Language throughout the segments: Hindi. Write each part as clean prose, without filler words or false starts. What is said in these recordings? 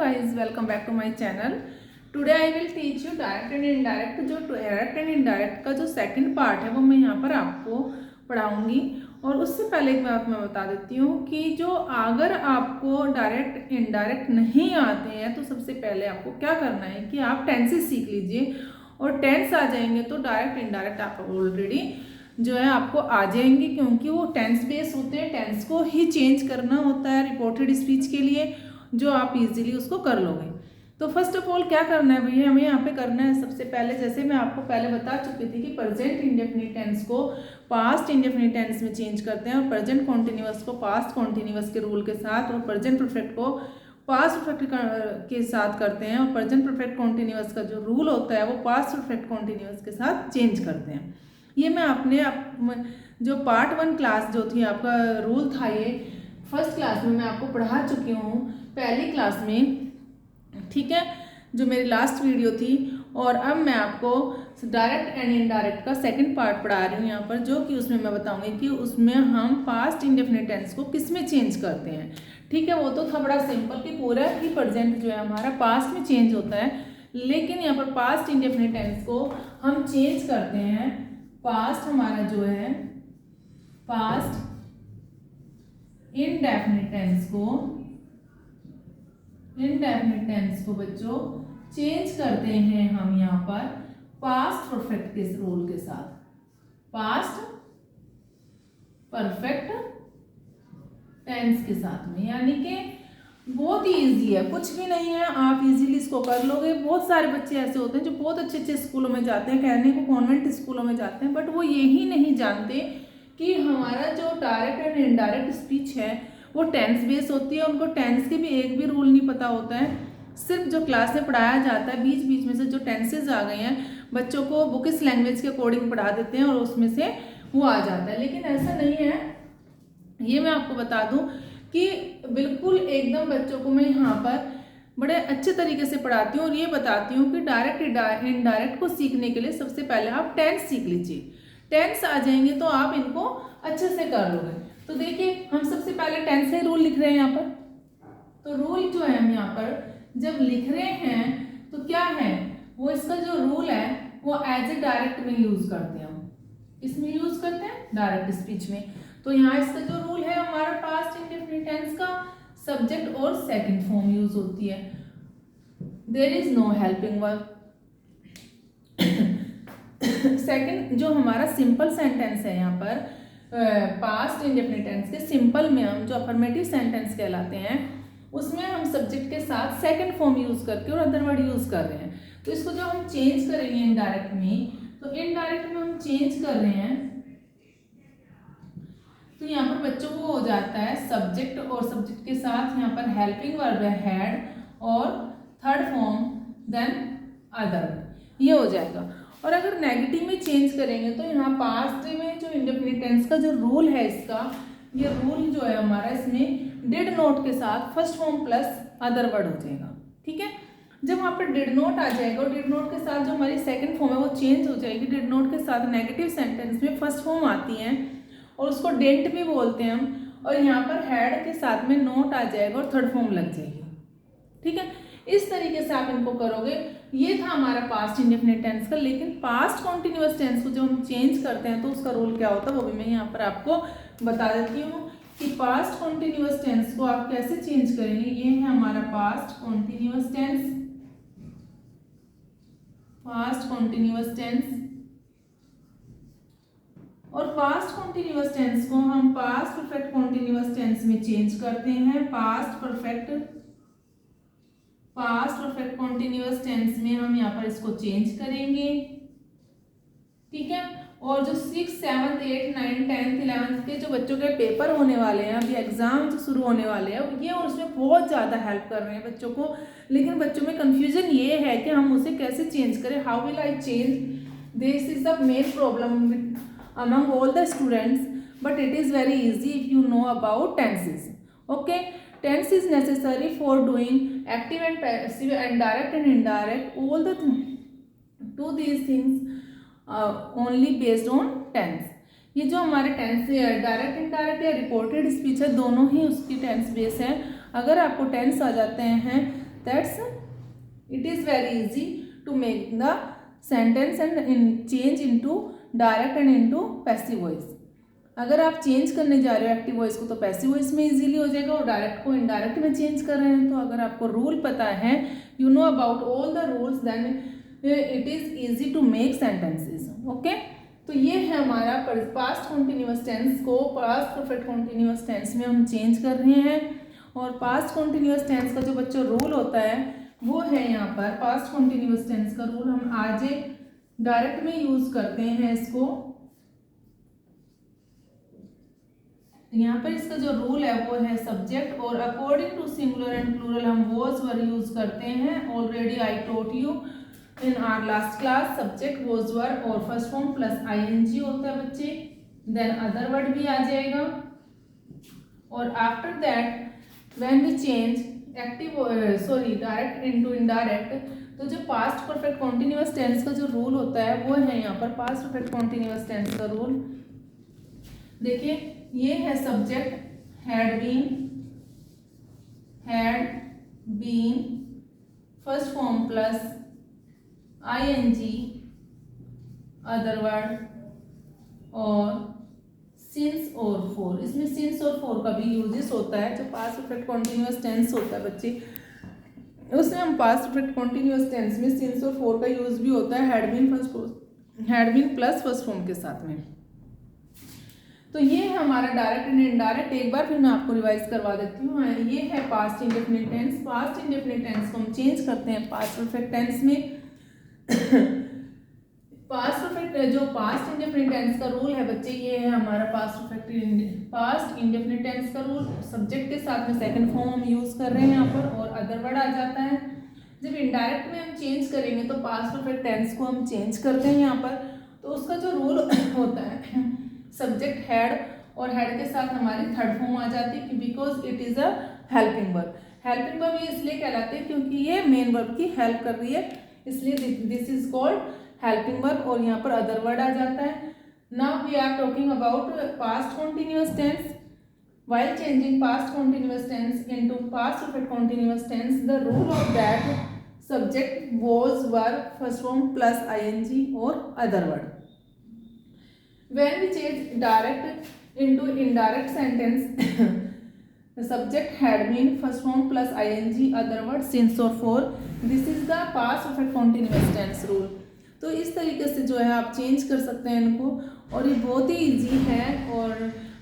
guys, welcome back to my channel. Today I will teach you direct and indirect. जो डायरेक्ट एंड इनडायरेक्ट का जो सेकंड पार्ट है वो मैं यहाँ पर आपको पढ़ाऊंगी। और उससे पहले एक बात मैं बता देती हूँ कि जो अगर आपको डायरेक्ट इनडायरेक्ट नहीं आते हैं तो सबसे पहले आपको क्या करना है कि आप टेंसेस सीख लीजिए, और टेंस आ जाएंगे तो डायरेक्ट इनडायरेक्ट आप ऑलरेडी जो है आपको आ जाएंगे, क्योंकि वो टेंस बेस होते हैं। टेंस को ही चेंज करना होता है रिपोर्टेड स्पीच के लिए, जो आप इजीली उसको कर लोगे। तो फर्स्ट ऑफ ऑल क्या करना है भैया, हमें यहाँ पे करना है सबसे पहले, जैसे मैं आपको पहले बता चुकी थी कि प्रेजेंट इंडेफिनिट टेंस को पास्ट इंडेफिनिट टेंस में चेंज करते हैं, और प्रेजेंट कॉन्टिन्यूअस को पास्ट कॉन्टिन्यूअस के रूल के साथ, और प्रेजेंट परफेक्ट को पास्ट परफेक्ट के साथ करते हैं, और प्रेजेंट परफेक्ट कॉन्टिन्यूअस का जो रूल होता है वो पास्ट परफेक्ट कॉन्टिन्यूअस के साथ चेंज करते हैं। ये मैं अपने जो पार्ट 1 क्लास जो थी आपका रूल था, ये फर्स्ट क्लास में मैं आपको पढ़ा चुकी हूँ, पहली क्लास में, ठीक है, जो मेरी लास्ट वीडियो थी। और अब मैं आपको डायरेक्ट एंड इनडायरेक्ट का सेकंड पार्ट पढ़ा रही हूँ यहाँ पर, जो कि उसमें मैं बताऊंगी कि उसमें हम पास्ट इंडेफिनिट टेंस को किस में चेंज करते हैं। ठीक है, वो तो था बड़ा सिंपल कि पूरा ही प्रेजेंट जो है हमारा पास्ट में चेंज होता है, लेकिन यहाँ पर पास्ट इंडेफिनिट टेंस को हम चेंज करते हैं। पास्ट हमारा जो है पास्ट इनडेफिनिट टेंस को बच्चों चेंज करते हैं हम यहाँ पर पास्ट परफेक्ट के रूल के साथ, पास्ट परफेक्ट टेंस के साथ में। यानी कि बहुत ही ईजी है, कुछ भी नहीं है, आप इजीली इसको कर लोगे। बहुत सारे बच्चे ऐसे होते हैं जो बहुत अच्छे अच्छे स्कूलों में जाते हैं, कहने को कॉन्वेंट स्कूलों में जाते हैं, बट वो यही नहीं जानते कि हमारा जो डायरेक्ट एंड इनडायरेक्ट स्पीच है वो टेंस बेस होती है। उनको टेंस के भी एक भी रूल नहीं पता होता है, सिर्फ जो क्लास में पढ़ाया जाता है बीच बीच में से जो टेंसेज आ गए हैं बच्चों को बुकिश लैंग्वेज के अकॉर्डिंग पढ़ा देते हैं और उसमें से वो आ जाता है, लेकिन ऐसा नहीं है। ये मैं आपको बता दूं कि बिल्कुल एकदम बच्चों को मैं यहाँ पर बड़े अच्छे तरीके से पढ़ाती हूँ, और ये बताती हूँ कि डायरेक्ट इनडायरेक्ट को सीखने के लिए सबसे पहले आप टेंस सीख लीजिए। टेंस आ जाएंगे तो आप इनको अच्छे से कर लोगे। तो देखिए, हम सबसे पहले टेंस के रूल लिख रहे हैं यहाँ पर। तो रूल जो है हम यहाँ पर जब लिख रहे हैं तो क्या है, वो इसका जो रूल है वो एज ए डायरेक्ट में यूज करते हैं। हम इसमें यूज करते हैं डायरेक्ट स्पीच में। तो यहाँ इसका जो रूल है हमारा पास्ट इंडेफिनिट टेंस का, सब्जेक्ट और सेकंड फॉर्म यूज होती है, there is no helping verb. Second जो हमारा सिंपल सेंटेंस है यहाँ पर पास्ट इंडेफिनिट टेंस के सिंपल में, हम जो अफर्मेटिव सेंटेंस कहलाते हैं उसमें हम सब्जेक्ट के साथ सेकंड फॉर्म यूज करके और अदर वर्ड यूज कर रहे हैं। तो इसको जो हम चेंज करेंगे इनडायरेक्ट में, तो इनडायरेक्ट में हम चेंज कर रहे हैं, तो यहाँ पर बच्चों को हो जाता है सब्जेक्ट, और सब्जेक्ट के साथ यहाँ पर हेल्पिंग वर्ब है हैड, और थर्ड फॉर्म देन अदर, ये हो जाएगा। और अगर नेगेटिव में चेंज करेंगे तो यहाँ पास्ट में जो इंडेफिनिट टेंस का जो रूल है इसका, ये रूल जो है हमारा इसमें डिड नोट के साथ first form plus other word हो जाएगा। ठीक है, जब वहाँ पर डिड नोट आ जाएगा और डिड नोट के साथ जो हमारी सेकंड फॉर्म है वो चेंज हो जाएगी। डिड नोट के साथ नेगेटिव सेंटेंस में फर्स्ट फॉर्म आती है और उसको डेंट भी बोलते हैं हम, और यहाँ पर हैड के साथ में नोट आ जाएगा और थर्ड फॉर्म लग जाएगी। ठीक है, इस तरीके से आप इनको करोगे। ये था हमारा पास्ट इंडेफिनिट टेंस का। लेकिन पास्ट कॉन्टिन्यूअस टेंस को जब हम चेंज करते हैं तो उसका रूल क्या होता है वो भी मैं यहाँ पर आपको बता देती हूँ कि पास्ट कॉन्टिन्यूअस टेंस को आप कैसे चेंज करेंगे। ये है हमारा past continuous tense, past continuous tense. और पास्ट कॉन्टिन्यूअस टेंस को हम पास्ट परफेक्ट कॉन्टिन्यूअस टेंस में चेंज करते हैं। पास्ट परफेक्ट कॉन्टिन्यूअस टेंस में हम यहाँ पर इसको चेंज करेंगे। ठीक है, और जो 6, 7, 8, 9, 10, 11 के जो बच्चों के पेपर होने वाले हैं, अभी एग्जाम जो शुरू होने वाले हैं, ये और उसमें बहुत ज़्यादा हेल्प कर रहे हैं बच्चों को। लेकिन बच्चों में कंफ्यूजन ये है कि हम उसे कैसे चेंज करें, how will I change, this is the main problem among all the students, but it is very easy if you know about tenses. Okay, tense is necessary for doing active and passive and direct and indirect, all the do these things only based on tense. ये जो हमारे टेंस डायरेक्ट इनडायरेक्ट या रिपोर्टेड स्पीच है, दोनों ही उसकी टेंस बेस है। अगर आपको टेंस आ जाते हैं that's it is very easy to make the sentence and change into direct and into passive voice. अगर आप चेंज करने जा रहे हो एक्टिव वॉइस को तो पैसिव वॉइस में इजीली हो जाएगा, और डायरेक्ट को इनडायरेक्ट में चेंज कर रहे हैं तो अगर आपको रूल पता है, you know about all the rules, then it is easy to make sentences. Okay, तो ये है हमारा पास्ट कॉन्टिन्यूअस टेंस को पास्ट परफेक्ट कॉन्टिन्यूअस टेंस में हम चेंज कर रहे हैं। और पास्ट कॉन्टिन्यूअस टेंस का जो बच्चों रूल होता है वो है यहाँ पर पास्ट कॉन्टिन्यूअस टेंस का रूल हम आज डायरेक्ट में यूज करते हैं इसको। यहाँ पर इसका जो रूल है वो है सब्जेक्ट, और according to singular and plural हम वॉज वर यूज करते हैं। Already I taught you in our last class, subject was were और फर्स्ट फॉर्म प्लस आईएनजी होता है बच्चे, देन अदर वर्ड भी आ जाएगा। और after that when we change direct into indirect, तो जो पास्ट परफेक्ट कॉन्टिन्यूअस टेंस का जो रूल होता है वो है यहाँ पर पास्ट परफेक्ट कॉन्टिन्यूअस टेंस का रूल। देखिए ये है subject had been first form plus ING other word और सिंस और फॉर। इसमें सिंस और फॉर का भी यूजेस होता है। जो पास्ट परफेक्ट कॉन्टिन्यूअस टेंस होता है बच्चे, उसमें हम पास्ट परफेक्ट कॉन्टिन्यूअस टेंस में सिंस और फॉर का यूज भी होता है had been plus first form के साथ में। तो ये है हमारा डायरेक्ट एंड इनडायरेक्ट। एक बार फिर मैं आपको रिवाइज करवा देती हूँ। ये है past indefinite tense. Past indefinite tense को हम चेंज करते हैं पास्ट परफेक्ट टेंस में। जो पास्ट इंडेफिनिट टेंस का रूल है बच्चे, ये है हमारा पास्ट इंडेफिनिट टेंस का रूल। सब्जेक्ट के साथ में सेकंड फॉर्म हम यूज कर रहे हैं यहाँ पर, और अदर वर्ड आ जाता है। जब इनडायरेक्ट में हम चेंज करेंगे तो पास्ट परफेक्ट टेंस को हम चेंज करते हैं यहाँ पर, तो उसका जो रूल होता है सब्जेक्ट हैड, और हैड के साथ हमारी थर्ड फॉर्म आ जाती है because it is a helping verb. Helping verb ये इसलिए कहलाते हैं क्योंकि ये मेन वर्ब की हेल्प कर रही है, इसलिए this is called helping verb. और यहाँ पर अदर वर्ड आ जाता है। Now we are talking about past continuous tense. while changing past continuous tense into past perfect continuous tense, the rule of that subject was were first form plus ing or other word. When we change direct into indirect sentence, the subject had been first form plus ing other word since or for. This is the past perfect continuous tense rule. तो इस तरीके से जो है आप चेंज कर सकते हैं इनको, और ये बहुत ही इजी है। और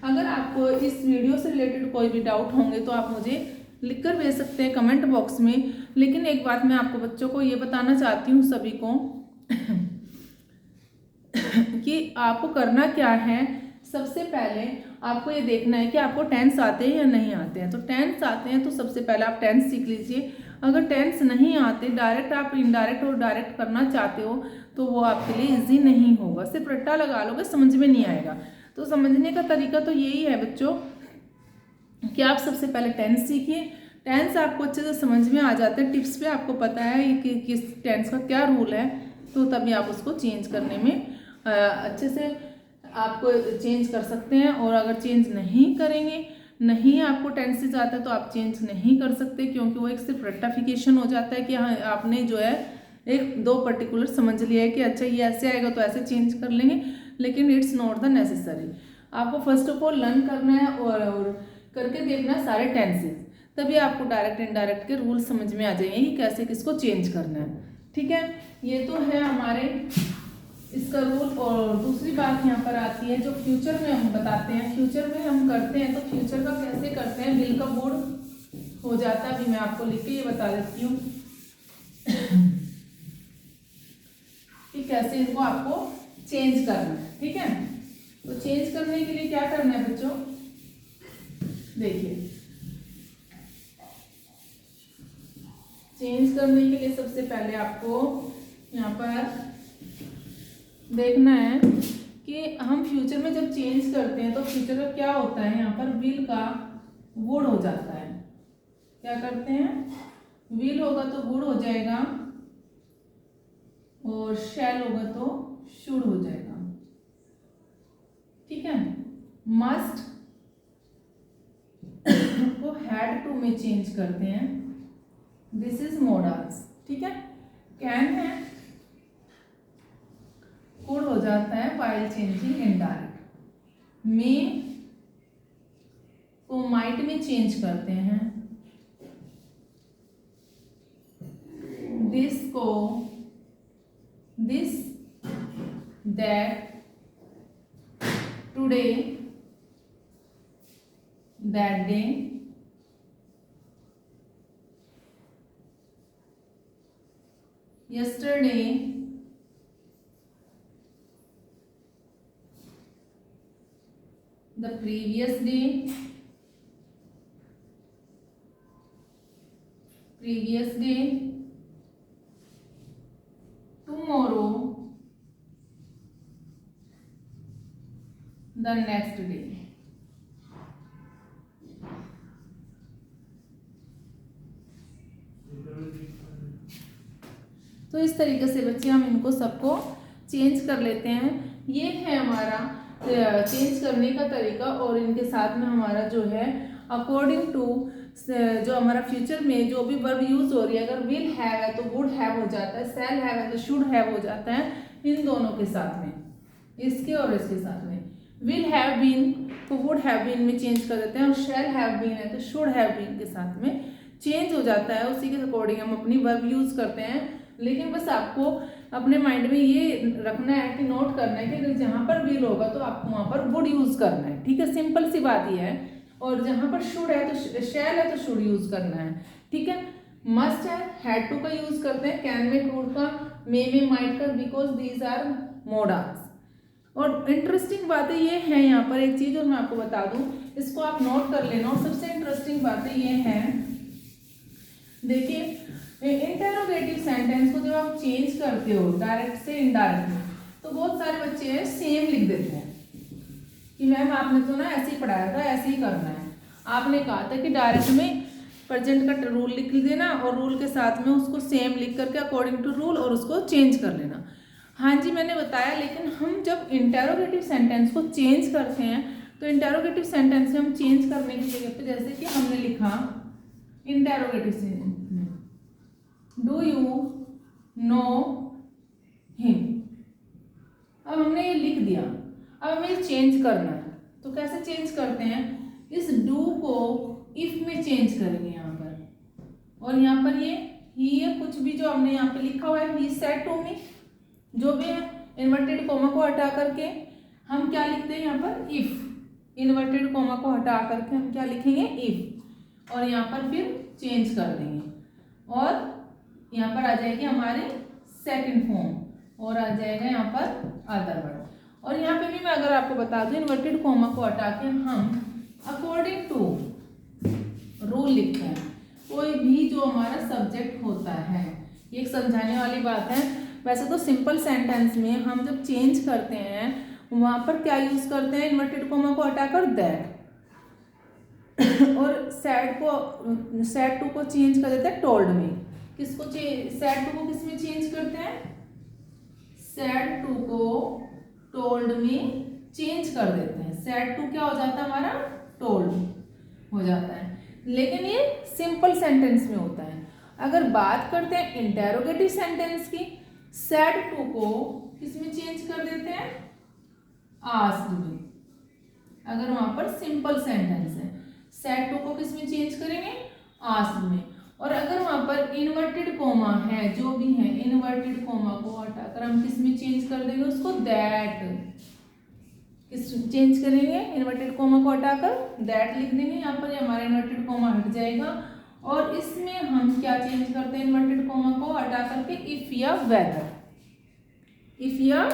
अगर आपको इस वीडियो से रिलेटेड कोई भी डाउट होंगे तो आप मुझे लिख कर भेज सकते हैं कमेंट बॉक्स में। लेकिन एक बात मैं आपको बच्चों को ये बताना चाहती हूँ सभी को कि आपको करना क्या है। सबसे पहले आपको ये देखना है कि आपको टेंस आते हैं या नहीं आते हैं। तो टेंस आते हैं तो सबसे पहले आप टेंस सीख लीजिए। अगर टेंस नहीं आते, डायरेक्ट आप इनडायरेक्ट और डायरेक्ट करना चाहते हो तो वो आपके लिए इजी नहीं होगा। सिर्फ रट्टा लगा लोगे, समझ में नहीं आएगा। तो समझने का तरीका तो यही है बच्चों कि आप सबसे पहले टेंस सीखिए। टेंस आपको अच्छे से समझ में आ जाते हैं, टिप्स पे आपको पता है कि किस टेंस का क्या रूल है, तो तभी आप उसको चेंज करने में अच्छे से आपको चेंज कर सकते हैं। और अगर चेंज नहीं करेंगे, नहीं आपको टेंसेज आता है तो आप चेंज नहीं कर सकते, क्योंकि वो एक सिर्फ रेक्टिफिकेशन हो जाता है कि हाँ आपने जो है एक दो पर्टिकुलर समझ लिया है कि अच्छा ये ऐसे आएगा तो ऐसे चेंज कर लेंगे, लेकिन इट्स नॉट द नेसेसरी। आपको फर्स्ट ऑफ ऑल लर्न करना है और करके देखना है सारे टेंसेज, तभी आपको डायरेक्ट इनडायरेक्ट के रूल समझ में आ जाएंगे कि कैसे किसको चेंज करना है। ठीक है, ये तो है हमारे इसका रूल। और दूसरी बात यहाँ पर आती है जो फ्यूचर में हम बताते हैं, फ्यूचर में हम करते हैं तो फ्यूचर का कैसे करते हैं। बिल का बोर्ड हो जाता है, अभी मैं आपको लिख के ये बता देती हूँ कि कैसे इनको आपको चेंज करना है। ठीक है, तो चेंज करने के लिए क्या करना है बच्चों, देखिए चेंज करने के लिए सबसे पहले आपको यहाँ पर देखना है कि हम फ्यूचर में जब चेंज करते हैं तो फ्यूचर का क्या होता है। यहाँ पर विल का वुड हो जाता है। क्या करते हैं, विल होगा तो वुड हो जाएगा, और शैल होगा तो शुड हो जाएगा। ठीक है, मस्ट को हैड टू में चेंज करते हैं, दिस इज मोडास, ठीक है। कैन है, कुड हो जाता है वाइल चेंजिंग इनडायरेक्ट। में को माइट में चेंज करते हैं, दिस को this, that, today, that day, yesterday, the previous day, tomorrow, the next day। तो इस तरीके से बच्चे हम इनको सबको चेंज कर लेते हैं। ये है हमारा चेंज करने का तरीका। और इनके साथ में हमारा जो है अकॉर्डिंग टू जो हमारा फ्यूचर में जो भी वर्ब यूज हो रही है, अगर विल हैव है तो वुड हैव हो जाता है, शैल हैव है तो शुड हैव हो जाता है, इन दोनों के साथ में, इसके और इसके साथ में। विल हैव बीन को वुड हैव बीन में चेंज कर देते हैं, और शैल हैव बीन है तो शुड हैव बीन के साथ में चेंज हो जाता है। उसी के अकॉर्डिंग हम अपनी वर्ब यूज करते हैं। लेकिन बस आपको अपने माइंड में ये रखना है कि नोट करना है कि अगर जहाँ पर विल होगा तो आपको वहाँ पर वुड यूज करना है, ठीक है। सिंपल सी बात ये है। और जहाँ पर शुड है तो शैल है तो शुड यूज करना है, ठीक है। मस्ट है, हैड टू का यूज करते हैं, कैन में, कुड का, मे में, माइट का, बिकॉज दीज आर मोडास। और इंटरेस्टिंग बातें ये है यहाँ पर एक चीज और मैं आपको बता दूं, इसको आप नोट कर लेना। और सबसे इंटरेस्टिंग बातें ये है, देखिए इंटरोगेटिव सेंटेंस को जब आप चेंज करते हो डायरेक्ट से इनडायरेक्ट में, तो बहुत सारे बच्चे सेम लिख देते हैं कि मैम आपने तो ना ऐसे ही पढ़ाया था, ऐसे ही करना है। आपने कहा था कि डायरेक्ट में प्रेजेंट का रूल लिख देना और रूल के साथ में उसको सेम लिख करके अकॉर्डिंग टू रूल और उसको चेंज कर लेना। हाँ जी मैंने बताया, लेकिन हम जब इंटरोगेटिव सेंटेंस को चेंज करते हैं तो इंटरोगेटिव सेंटेंस में हम चेंज करने की जगह पे, जैसे कि हमने लिखा इंटरोगेटिव सेंटेंस में, डू यू नो हिम। अब हमने ये लिख दिया, अब हमें चेंज करना है। तो कैसे चेंज करते हैं, इस डू को इफ में चेंज करेंगे यहाँ पर। और यहाँ पर ये ही है, कुछ भी जो हमने यहाँ पे लिखा हुआ है, ही सेड टू मी, जो भी है, इन्वर्टेड कोमा को हटा करके हम क्या लिखते हैं यहाँ पर, इफ। इन्वर्टेड कोमा को हटा करके हम क्या लिखेंगे, इफ। और यहाँ पर फिर चेंज कर देंगे और यहाँ पर आ जाएगी हमारी सेकंड फॉर्म और आ जाएगा यहाँ पर अदर वर्ड। और यहाँ पे भी मैं अगर आपको बता दूं, इन्वर्टेड कोमा को हटा के हम अकॉर्डिंग टू रूल लिखते हैं। कोई भी जो हमारा सब्जेक्ट होता है, ये एक समझाने वाली बात है। वैसे तो सिंपल सेंटेंस में हम जब चेंज करते हैं वहाँ पर क्या यूज करते हैं, इन्वर्टेड कोमा को हटाकर दैट। और सैड टू को चेंज कर देते हैं टोल्ड में। किसको सैड टू को किस में चेंज करते हैं, सैड टू को टोल्ड में चेंज कर देते हैं। सैड टू क्या हो जाता है हमारा, टोल्ड हो जाता है। लेकिन ये सिंपल सेंटेंस में होता है। अगर बात करते हैं इंटेरोगेटिव सेंटेंस की, सैड टू को किस में चेंज कर देते हैं, आस्क्ड में। अगर वहां पर सिंपल सेंटेंस है, सैड टू को किस में चेंज करेंगे, आस्क्ड में। और अगर वहां पर इन्वर्टेड कोमा है, जो भी है, इन्वर्टेड कोमा को हटाकर हम किस में चेंज कर देंगे उसको, दैट। किस चेंज करेंगे, इन्वर्टेड कोमा को हटाकर दैट लिख देंगे। यहाँ पर हमारा इन्वर्टेड कोमा हट जाएगा और इसमें हम क्या चेंज करते हैं, इन्वर्टेड कोमा को हटा करके इफ या वेदर, इफ या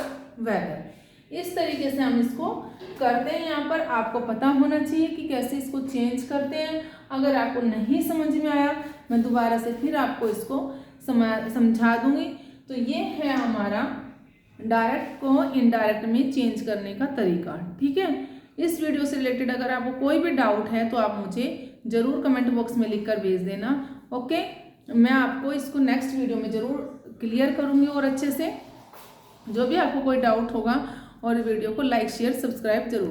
वेदर। इस तरीके से हम इसको करते हैं। यहाँ पर आपको पता होना चाहिए कि कैसे इसको चेंज करते हैं। अगर आपको नहीं समझ में आया, मैं दोबारा से फिर आपको इसको समझा दूंगी। तो ये है हमारा डायरेक्ट को इनडायरेक्ट में चेंज करने का तरीका, ठीक है। इस वीडियो से रिलेटेड अगर आपको कोई भी डाउट है तो आप मुझे ज़रूर कमेंट बॉक्स में लिखकर भेज देना, ओके। मैं आपको इसको नेक्स्ट वीडियो में ज़रूर क्लियर करूँगी और अच्छे से। जो भी आपको कोई डाउट होगा, और वीडियो को लाइक शेयर सब्सक्राइब जरूर